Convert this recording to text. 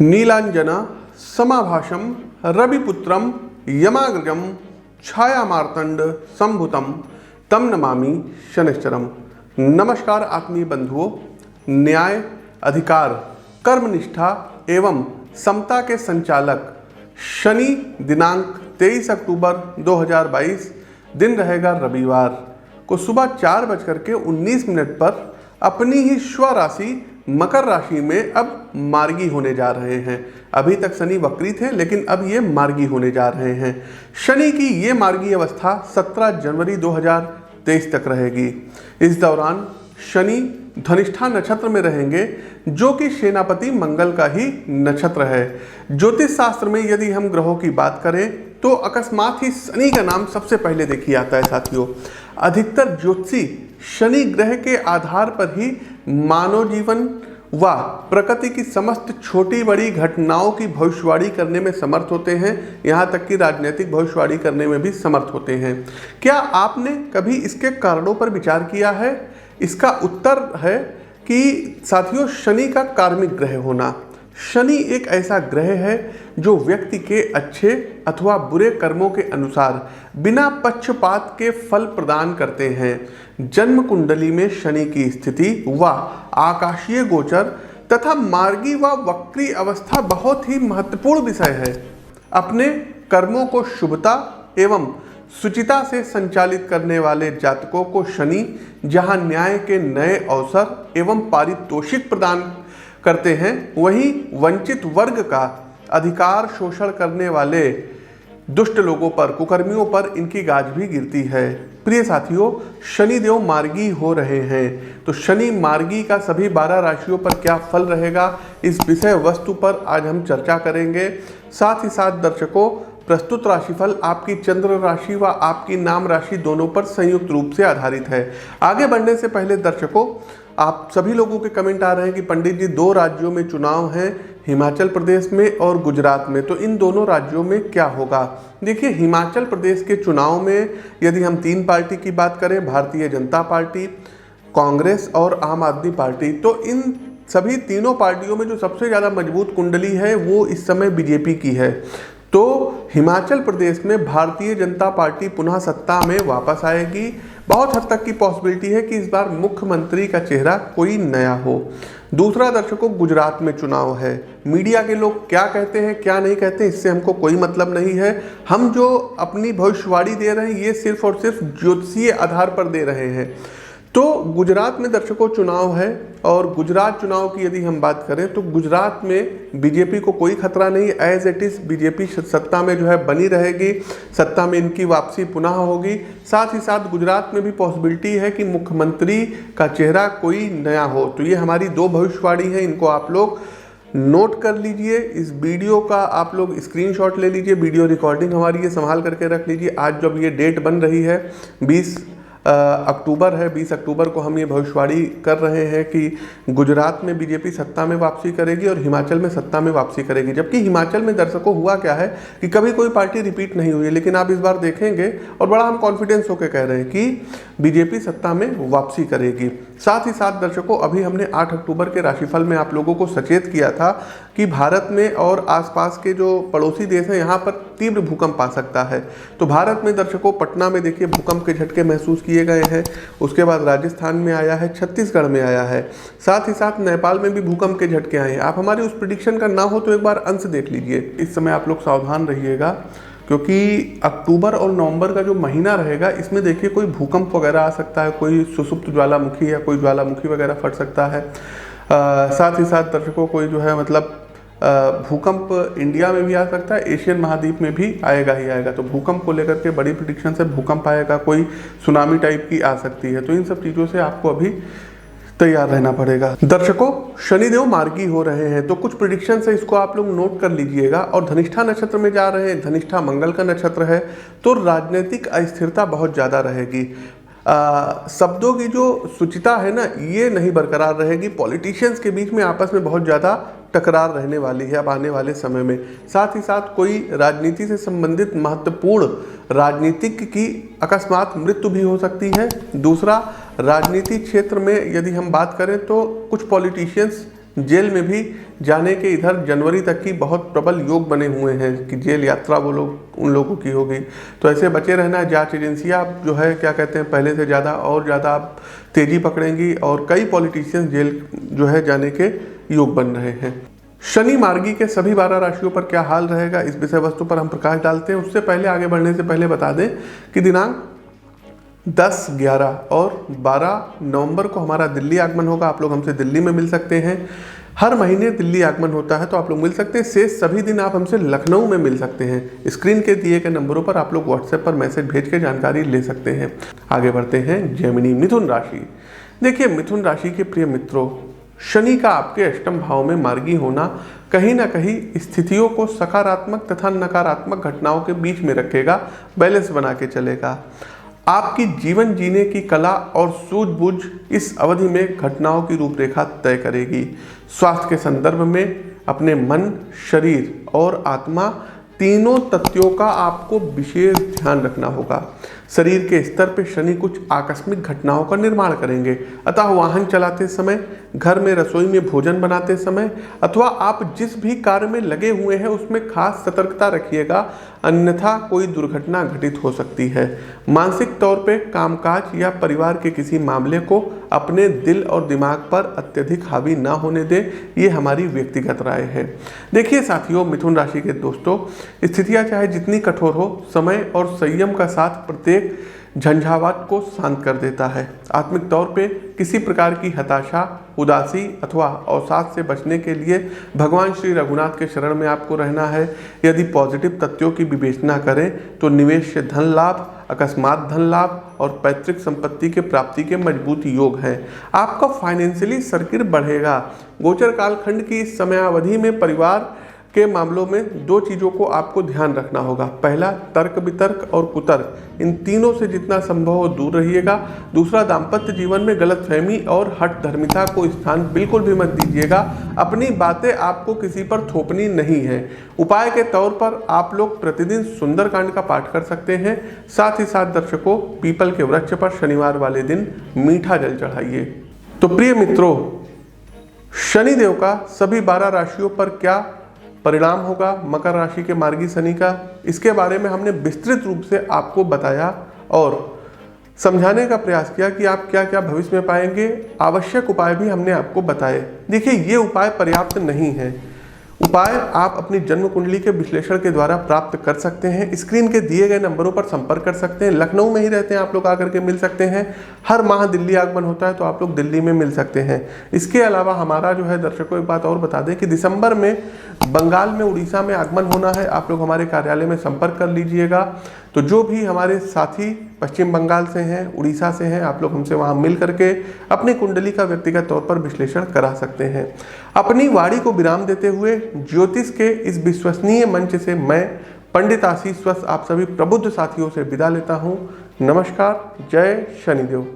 नीलांजन समाभाषम रविपुत्रम यमाग्रजम छायामार्तंड संभुतम तम नमामि शनिश्चरम। नमस्कार आत्मीय बंधुओं, न्याय, अधिकार, कर्मनिष्ठा एवं समता के संचालक शनि दिनांक 23 अक्टूबर 2022 दिन रहेगा रविवार को सुबह 4:19 पर अपनी ही स्वराशि मकर राशि में अब मार्गी होने जा रहे हैं। अभी तक शनि वक्री थे, लेकिन अब ये मार्गी होने जा रहे हैं। शनि की ये मार्गी अवस्था 17 जनवरी 2023 तक रहेगी। इस दौरान शनि धनिष्ठा नक्षत्र में रहेंगे, जो कि सेनापति मंगल का ही नक्षत्र है। ज्योतिष शास्त्र में यदि हम ग्रहों की बात करें तो अकस्मात ही शनि का नाम सबसे पहले देखिए आता है। साथियों, अधिकतर ज्योतिषी शनि ग्रह के आधार पर ही मानव जीवन व प्रकृति की समस्त छोटी बड़ी घटनाओं की भविष्यवाणी करने में समर्थ होते हैं। यहाँ तक कि राजनीतिक भविष्यवाणी करने में भी समर्थ होते हैं। क्या आपने कभी इसके कारणों पर विचार किया है? इसका उत्तर है कि साथियों, शनि का कार्मिक ग्रह होना। शनि एक ऐसा ग्रह है जो व्यक्ति के अच्छे अथवा बुरे कर्मों के अनुसार बिना पक्षपात के फल प्रदान करते हैं। जन्म कुंडली में शनि की स्थिति व आकाशीय गोचर तथा मार्गी व वक्री अवस्था बहुत ही महत्वपूर्ण विषय है। अपने कर्मों को शुभता एवं सुचिता से संचालित करने वाले जातकों को शनि जहां न्याय के नए अवसर एवं पारितोषिक प्रदान करते हैं, वहीं वंचित वर्ग का अधिकार शोषण करने वाले दुष्ट लोगों पर, कुकर्मियों पर इनकी गाज भी गिरती है। प्रिय साथियों, शनिदेव मार्गी हो रहे हैं, तो शनि मार्गी का सभी 12 राशियों पर क्या फल रहेगा, इस विषय वस्तु पर आज हम चर्चा करेंगे। साथ ही साथ दर्शकों, प्रस्तुत राशिफल आपकी चंद्र राशि व आपकी नाम राशि दोनों पर संयुक्त रूप से आधारित है। आगे बढ़ने से पहले दर्शकों, आप सभी लोगों के कमेंट आ रहे हैं कि पंडित जी 2 राज्यों में चुनाव हैं, हिमाचल प्रदेश में और गुजरात में, तो इन दोनों राज्यों में क्या होगा? देखिए, हिमाचल प्रदेश के चुनाव में यदि हम 3 पार्टी की बात करें, भारतीय जनता पार्टी, कांग्रेस और आम आदमी पार्टी, तो इन सभी तीनों पार्टियों में जो सबसे ज़्यादा मजबूत कुंडली है वो इस समय बीजेपी की है। तो हिमाचल प्रदेश में भारतीय जनता पार्टी पुनः सत्ता में वापस आएगी। बहुत हद तक की पॉसिबिलिटी है कि इस बार मुख्यमंत्री का चेहरा कोई नया हो। दूसरा दर्शकों, गुजरात में चुनाव है। मीडिया के लोग क्या कहते हैं क्या नहीं कहते हैं, इससे हमको कोई मतलब नहीं है। हम जो अपनी भविष्यवाणी दे रहे हैं ये सिर्फ और सिर्फ ज्योतिषीय आधार पर दे रहे हैं। तो गुजरात में दर्शकों चुनाव है, और गुजरात चुनाव की यदि हम बात करें तो गुजरात में बीजेपी को कोई खतरा नहीं। एज इट इज़ बीजेपी सत्ता में जो है बनी रहेगी, सत्ता में इनकी वापसी पुनः होगी। साथ ही साथ गुजरात में भी पॉसिबिलिटी है कि मुख्यमंत्री का चेहरा कोई नया हो। तो ये हमारी 2 भविष्यवाणी है, इनको आप लोग नोट कर लीजिए। इस वीडियो का आप लोग स्क्रीनशॉट ले लीजिए, वीडियो रिकॉर्डिंग हमारी ये संभाल करके रख लीजिए। आज जब ये डेट बन रही है 20 अक्टूबर है, 20 अक्टूबर को हम ये भविष्यवाणी कर रहे हैं कि गुजरात में बीजेपी सत्ता में वापसी करेगी और हिमाचल में सत्ता में वापसी करेगी। जबकि हिमाचल में दर्शकों हुआ क्या है कि कभी कोई पार्टी रिपीट नहीं हुई है, लेकिन आप इस बार देखेंगे और बड़ा हम कॉन्फिडेंस होकर कह रहे हैं कि बीजेपी सत्ता में वापसी करेगी। साथ ही साथ दर्शकों, अभी हमने 8 अक्टूबर के राशिफल में आप लोगों को सचेत किया था कि भारत में और आसपास के जो पड़ोसी देश हैं यहाँ पर तीव्र भूकंप आ सकता है। तो भारत में दर्शकों, पटना में देखिए भूकंप के झटके महसूस किए गए हैं। उसके बाद राजस्थान में आया है, छत्तीसगढ़ में आया है, साथ ही साथ नेपाल में भी भूकंप के झटके आए हैं। आप हमारी उस प्रेडिक्शन का ना हो तो एक बार अंश देख लीजिए। इस समय आप लोग सावधान रहिएगा, क्योंकि अक्टूबर और नवंबर का जो महीना रहेगा इसमें देखिए कोई भूकंप वगैरह आ सकता है, कोई सुसुप्त ज्वालामुखी या कोई ज्वालामुखी वगैरह फट सकता है। साथ ही साथ दर्शकों, कोई जो है मतलब भूकंप इंडिया में भी आ सकता है, एशियन महाद्वीप में भी आएगा ही आएगा। तो भूकंप को लेकर के बड़ी प्रेडिक्शन से भूकंप आएगा, कोई सुनामी टाइप की आ सकती है। तो इन सब चीज़ों से आपको अभी तैयार रहना पड़ेगा। दर्शकों, शनिदेव मार्गी हो रहे हैं, तो कुछ प्रेडिक्शन है, इसको आप लोग नोट कर लीजिएगा। और धनिष्ठा नक्षत्र में जा रहे हैं, धनिष्ठा मंगल का नक्षत्र है, तो राजनीतिक अस्थिरता बहुत ज़्यादा रहेगी। शब्दों की जो सुचिता है ना, ये नहीं बरकरार रहेगी। पॉलिटिशियंस के बीच में आपस में बहुत ज़्यादा टकरार रहने वाली है अब आने वाले समय में। साथ ही साथ कोई राजनीति से संबंधित महत्वपूर्ण राजनीतिक की अकस्मात मृत्यु भी हो सकती है। दूसरा, राजनीति क्षेत्र में यदि हम बात करें तो कुछ पॉलिटिशियंस जेल में भी जाने के इधर जनवरी तक की बहुत प्रबल योग बने हुए हैं कि जेल यात्रा वो लोग उन लोगों की होगी। तो ऐसे बचे रहना। जांच एजेंसियां जो है क्या कहते हैं पहले से ज़्यादा और ज़्यादा आप तेज़ी पकड़ेंगी और कई पॉलिटिशियंस जेल जो है जाने के योग बन रहे हैं। शनि मार्गी के सभी 12 राशियों पर क्या हाल रहेगा, इस विषय वस्तु पर हम प्रकाश डालते हैं। उससे पहले आगे बढ़ने से पहले बता दें कि दिनांक 10, 11 और 12 नवंबर को हमारा दिल्ली आगमन होगा। आप लोग हमसे दिल्ली में मिल सकते हैं। हर महीने दिल्ली आगमन होता है तो आप लोग मिल सकते हैं। शेष सभी दिन आप हमसे लखनऊ में मिल सकते हैं। स्क्रीन के दिए गए नंबरों पर आप लोग व्हाट्सएप पर मैसेज भेज के जानकारी ले सकते हैं। आगे बढ़ते हैं। जेमिनी, मिथुन राशि। देखिए मिथुन राशि के प्रिय मित्रों, शनि का आपके अष्टम भाव में मार्गी होना कहीं ना कहीं स्थितियों को सकारात्मक तथा नकारात्मक घटनाओं के बीच में रखेगा, बैलेंस बना के चलेगा। आपकी जीवन जीने की कला और सूझबूझ इस अवधि में घटनाओं की रूपरेखा तय करेगी। स्वास्थ्य के संदर्भ में अपने मन, शरीर और आत्मा तीनों तथ्यों का आपको विशेष ध्यान रखना होगा। शरीर के स्तर पर शनि कुछ आकस्मिक घटनाओं का निर्माण करेंगे, अतः वाहन चलाते समय, घर में रसोई में भोजन बनाते समय अथवा आप जिस भी कार्य में लगे हुए हैं उसमें खास सतर्कता रखिएगा, अन्यथा कोई दुर्घटना घटित हो सकती है। मानसिक तौर पे कामकाज या परिवार के किसी मामले को अपने दिल और दिमाग पर अत्यधिक हावी ना होने दें, ये हमारी व्यक्तिगत राय है। देखिए साथियों, मिथुन राशि के दोस्तों, स्थितियां चाहे जितनी कठोर हो, समय और संयम का साथ प्रत्येक झंझावात को शांत कर देता है। आत्मिक तौर पे किसी प्रकार की हताशा, उदासी अथवा अवसाद से बचने के लिए भगवान श्री रघुनाथ के शरण में आपको रहना है। यदि पॉजिटिव तथ्यों की विवेचना करें तो निवेश से धन लाभ, अकस्मात धन लाभ और पैतृक संपत्ति के प्राप्ति के मजबूत योग हैं। आपका फाइनेंशियली सर्किल बढ़ेगा। गोचर कालखंड की इस समयावधि में परिवार के मामलों में दो चीज़ों को आपको ध्यान रखना होगा। पहला, तर्क वितर्क और कुतर्क, इन तीनों से जितना संभव हो दूर रहिएगा। दूसरा, दाम्पत्य जीवन में गलतफहमी और हठ धर्मिता को स्थान बिल्कुल भी मत दीजिएगा। अपनी बातें आपको किसी पर थोपनी नहीं है। उपाय के तौर पर आप लोग प्रतिदिन सुंदरकांड का पाठ कर सकते हैं। साथ ही साथ दर्शकों, पीपल के वृक्ष पर शनिवार वाले दिन मीठा जल चढ़ाइए। तो प्रिय मित्रों, शनिदेव का सभी 12 राशियों पर क्या परिणाम होगा मकर राशि के मार्गी शनि का, इसके बारे में हमने विस्तृत रूप से आपको बताया और समझाने का प्रयास किया कि आप क्या क्या भविष्य में पाएंगे। आवश्यक उपाय भी हमने आपको बताए। देखिए, ये उपाय पर्याप्त नहीं है। उपाय आप अपनी जन्म कुंडली के विश्लेषण के द्वारा प्राप्त कर सकते हैं। स्क्रीन के दिए गए नंबरों पर संपर्क कर सकते हैं। लखनऊ में ही रहते हैं आप लोग, आकर के मिल सकते हैं। हर माह दिल्ली आगमन होता है तो आप लोग दिल्ली में मिल सकते हैं। इसके अलावा हमारा जो है दर्शकों, एक बात और बता दें कि दिसंबर में बंगाल में, उड़ीसा में आगमन होना है। आप लोग हमारे कार्यालय में संपर्क कर लीजिएगा। तो जो भी हमारे साथी पश्चिम बंगाल से हैं, उड़ीसा से हैं, आप लोग हमसे वहाँ मिल करके अपनी कुंडली का व्यक्तिगत तौर पर विश्लेषण करा सकते हैं। अपनी वाणी को विराम देते हुए ज्योतिष के इस विश्वसनीय मंच से मैं पंडित आशीष वत्स आप सभी प्रबुद्ध साथियों से विदा लेता हूँ। नमस्कार। जय शनिदेव।